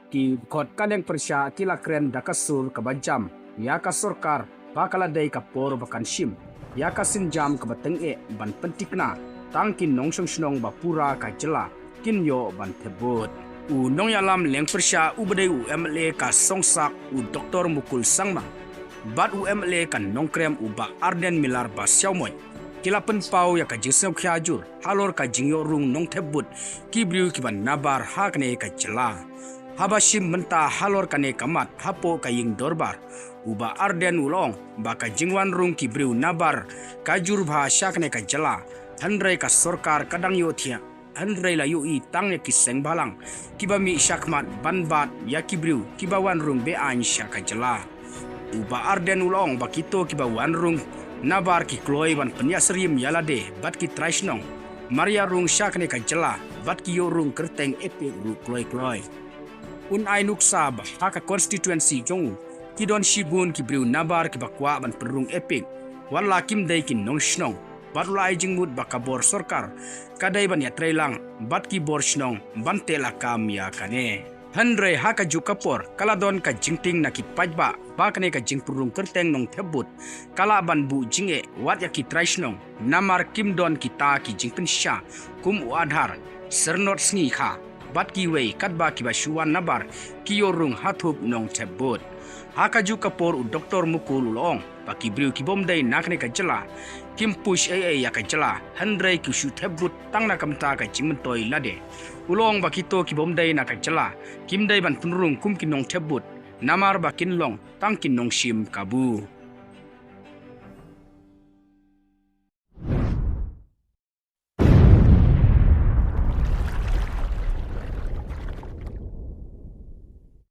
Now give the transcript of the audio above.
ki kot kadeng persya kila kren dakasul kabajam ya ka sorkar bakala dei ka por bakan shim ya ka sinjam ka bateng ban pentikna tangkin nong shnong bapura ka jela kin yo ban thebut u nong yalam leng persya u bedei u MLA ka songsak u Dr. Mukul sangma bat u MLA kan nong krem u ba Ardent milar ba xiaomoy kila penpau ya ka jingsem khiajur halor ka jingyo rung nong thebut ki briu ki ban nabar hakne ka jela habashim menta halor kane kamat hapo kaying dorbar uba Ardent ulong baka jingwan rung ki briu nabar kajur bha syakne ka jela handrai ka sorkar kadang yo thia handrai la yui tang ki seng balang kiba mi syakmat banbat ya ki briu kiba wan rung be an syaka jela uba Ardent ulong bakito kiba wan rung nabar ki kloi ban penyasrim yalade bat ki traisnong Maria rung syakne ka jela bat ki yo rung kerteng epi ru kloi un ai nuksa ba haka constituency jong ki don shibun ki briu nabar ki bakwa ban perung epic wala kim dai ki nong shnong bat lai jingmut bakabor sorkar kadai ban ya trailang bat ki bor shnong ban tela kam ya kane handre haka ju kapor kala don ka jingting na ki pajba bakane ka jing perung kerteng nong thebut kala ban bu jinge wat ya ki traishnong namar kim don kita ki jingpen sha kum u adhar sernot sngi kha bat ki wei katba ki ba shuwan nabar ki yorung hathup nong thebut haka ju kapor u Dr. Mukul ulong baki briu ki bomdai nakne ka jela kim push ya ka jela handrai ki shu thebut tangna kamta ka jingmentoi lade ulong baki to ki bomdai na ka jela kim dai ban punrung kum ki nong thebut namar bakin long tangkin nong shim kabu